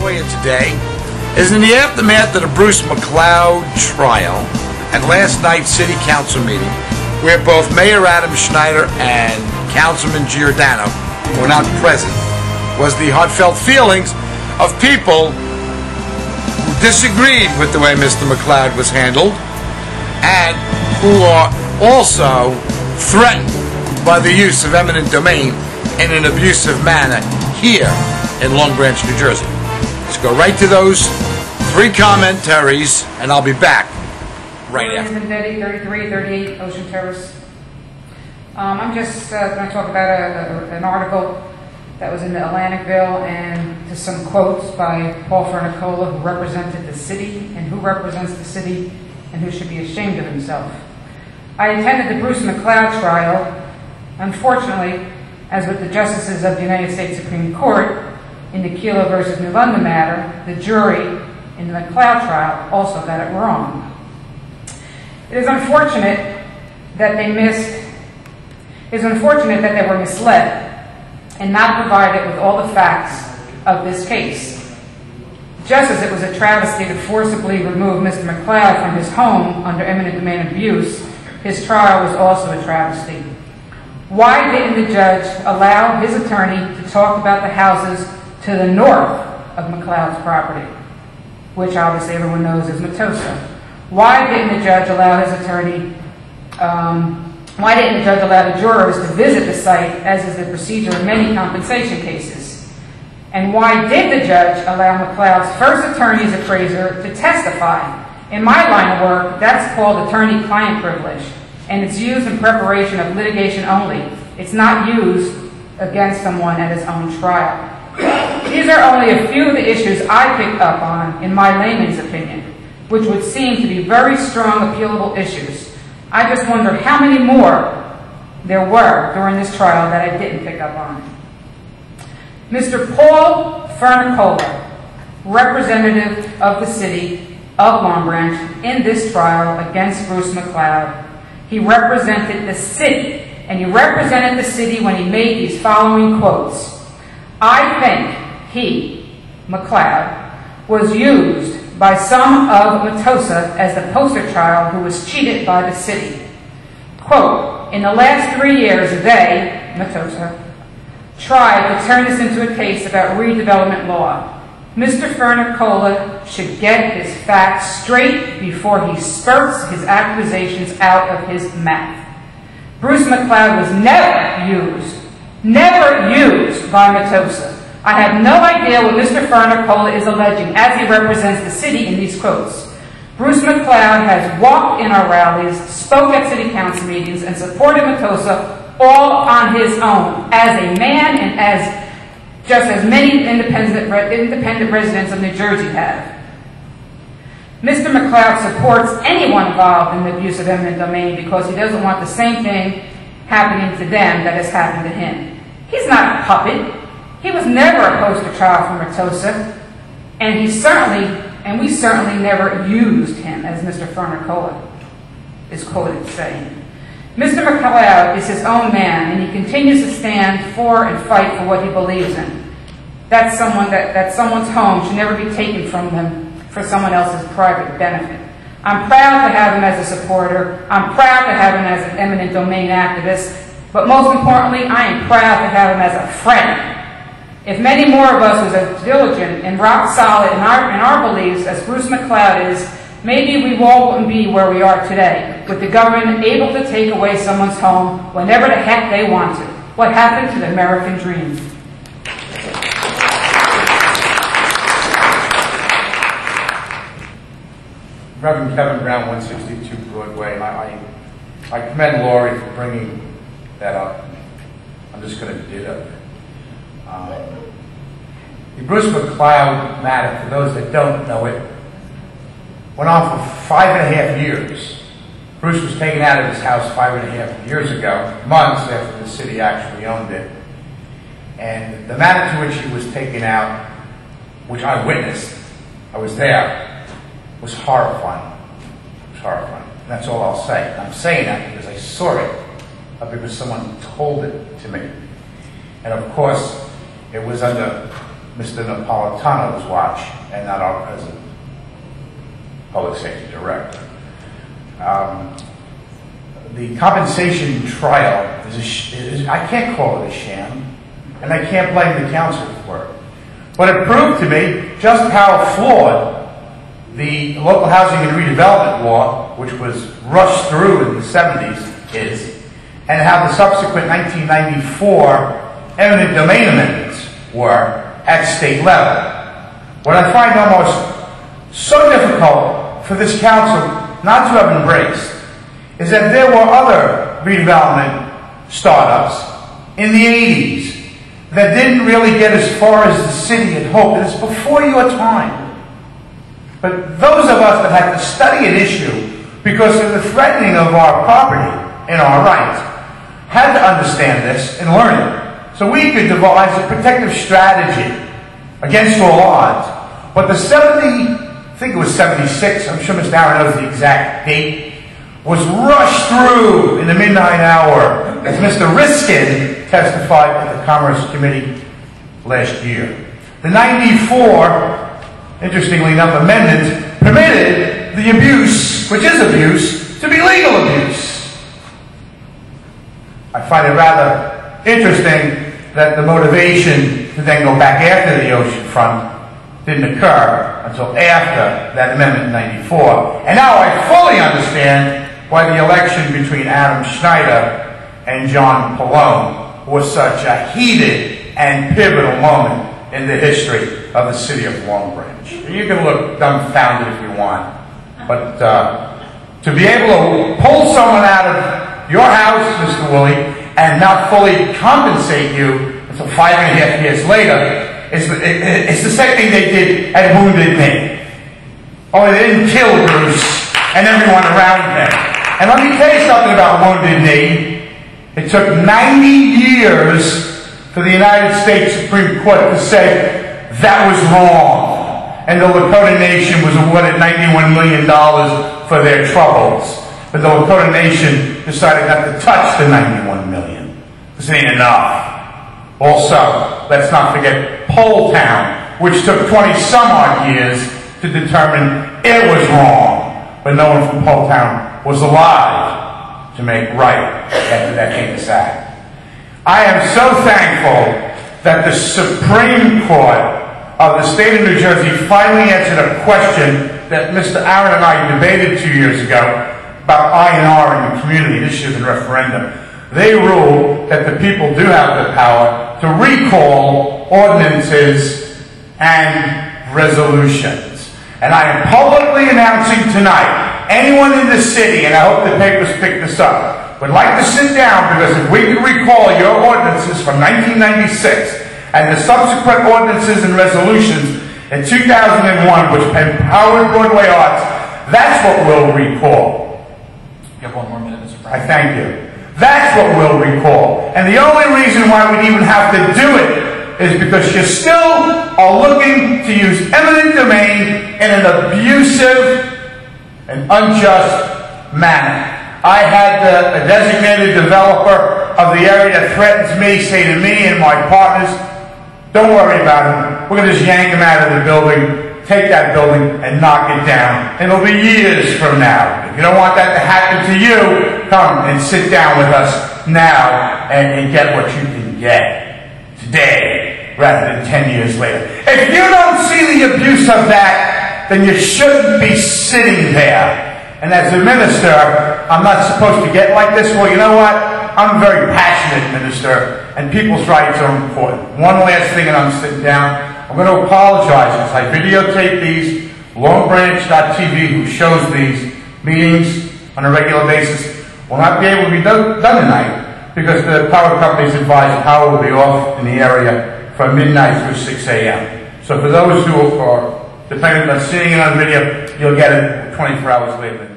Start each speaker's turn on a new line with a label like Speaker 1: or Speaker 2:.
Speaker 1: for you today is in the aftermath of the Bruce McLeod trial and last night's City Council meeting, where both Mayor Adam Schneider and Councilman Giordano were not present, was the heartfelt feelings of people who disagreed with the way Mr. McLeod was handled and who are also threatened by the use of eminent domain in an abusive manner here in Long Branch, New Jersey. Let's go right to those three commentaries, and I'll be back right after.
Speaker 2: 3338 Ocean Terrace. I'm just going to talk about an article that was in the Atlanticville and to some quotes by Paul Fernicola, who represented the city and who represents the city and who should be ashamed of himself. I attended the Bruce McLeod trial. Unfortunately, as with the justices of the United States Supreme Court in the Kelo versus New London matter, the jury in the McLeod trial also got it wrong. It is unfortunate that they were misled and not provided with all the facts of this case. Just as it was a travesty to forcibly remove Mr. McLeod from his home under eminent domain abuse, his trial was also a travesty. Why didn't the judge allow his attorney to talk about the houses to the north of McLeod's property, which obviously everyone knows is Matosa? Why didn't the judge allow his attorney, why didn't the judge allow the jurors to visit the site, as is the procedure in many compensation cases? And why did the judge allow McLeod's first attorney's appraiser to testify? In my line of work, that's called attorney-client privilege, and it's used in preparation of litigation only. It's not used against someone at his own trial. These are only a few of the issues I picked up on in my layman's opinion, which would seem to be very strong appealable issues. I just wonder how many more there were during this trial that I didn't pick up on. Mr. Paul Fernicola, representative of the city of Long Branch in this trial against Bruce McLeod, he represented the city, and he represented the city when he made these following quotes. I think he, McLeod, was used by some of Matosa as the poster child who was cheated by the city. Quote, in the last 3 years, they, Matosa, tried to turn this into a case about redevelopment law. Mr. Fernicola should get his facts straight before he spurts his accusations out of his mouth. Bruce McLeod was never used by Matosa. I have no idea what Mr. Fernicola is alleging as he represents the city in these quotes. Bruce McLeod has walked in our rallies, spoke at city council meetings, and supported Matosa all on his own, as a man and as just as many independent residents of New Jersey have. Mr. McLeod supports anyone involved in the abuse of eminent domain because he doesn't want the same thing happening to them that has happened to him. He's not a puppet. He was never a poster child for Matosa, and we certainly never used him, as Mr. Fernicola is quoted saying. Mr. McLeod is his own man, and he continues to stand for and fight for what he believes in. That someone's home should never be taken from them for someone else's private benefit. I'm proud to have him as a supporter. I'm proud to have him as an eminent domain activist. But most importantly, I am proud to have him as a friend. If many more of us was as diligent and rock solid in our beliefs as Bruce McLeod is, maybe we all wouldn't be where we are today, with the government able to take away someone's home whenever the heck they want to. What happened to the American dream?
Speaker 3: Reverend Kevin Brown, 162 Broadway. I commend Laurie for bringing that up. I'm just going to ditto. The Bruce McLeod matter, for those that don't know it, went on for 5.5 years. Bruce was taken out of his house 5.5 years ago, months after the city actually owned it. And the manner to which he was taken out, which I witnessed, I was there, was horrifying. It was horrifying. And that's all I'll say. And I'm saying that because I saw it, because someone told it to me. And of course, it was under Mr. Napolitano's watch and not our present public safety director. The compensation trial I can't call it a sham, and I can't blame the council for it. But it proved to me just how flawed the local housing and redevelopment law, which was rushed through in the 70s, is, and how the subsequent 1994 eminent domain amendments were at state level. What I find almost so difficult for this council not to have embraced is that there were other redevelopment startups in the 80s that didn't really get as far as the city had hoped. It's before your time. But those of us that had to study an issue because of the threatening of our property and our rights had to understand this and learn it so we could devise a protective strategy against all odds. But the I think it was 76, I'm sure Mr. Aaron knows the exact date, was rushed through in the midnight hour as Mr. Riskin testified at the Commerce Committee last year. The 94, interestingly enough, amendments permitted the abuse, which is abuse, to be legal abuse. I find it rather interesting that the motivation to then go back after the oceanfront didn't occur until after that amendment in 94. And now I fully understand why the election between Adam Schneider and John Pallone was such a heated and pivotal moment in the history of the city of Long Branch. You can look dumbfounded if you want, but to be able to pull someone out of your house, Mr. Woolley, and not fully compensate you until 5.5 years later, it's the same thing they did at Wounded Knee. Only they didn't kill Bruce and everyone around him. And let me tell you something about Wounded Knee. It took 90 years for the United States Supreme Court to say that was wrong. And the Lakota Nation was awarded $91 million for their troubles. But the Lakota Nation decided not to touch the $91 million. This ain't enough. Also, let's not forget Pole Town, which took 20-some-odd years to determine it was wrong. But no one from Pole Town was alive to make right after that famous act. I am so thankful that the Supreme Court of the state of New Jersey finally answered a question that Mr. Aaron and I debated 2 years ago about I&R in the community issues and referendum. They ruled that the people do have the power to recall ordinances and resolutions. And I am publicly announcing tonight, anyone in the city, and I hope the papers pick this up, would like to sit down, because if we could recall your ordinances from 1996 and the subsequent ordinances and resolutions in 2001, which empowered Broadway Arts, that's what we'll recall.
Speaker 4: You have 1 more minute, Mr.
Speaker 3: I thank you. That's what we'll recall. And the only reason why we'd even have to do it is because you still are looking to use eminent domain in an abusive and unjust manner. I had a designated developer of the area that threatens me say to me and my partners, don't worry about him. We're going to just yank him out of the building, take that building and knock it down. And it'll be years from now. If you don't want that to happen to you, come and sit down with us now and get what you can get today rather than 10 years later. If you don't see the abuse of that, then you shouldn't be sitting there. And as a minister, I'm not supposed to get like this. Well, you know what? I'm a very passionate minister, and people's rights are important. One last thing, and I'm sitting down. I'm going to apologize because I videotape these. Longbranch.tv, who shows these meetings on a regular basis, will not be able to be done tonight because the power company's advised power will be off in the area from midnight through 6 a.m. So for those who are dependent on seeing it on video, you'll get it 24 hours later.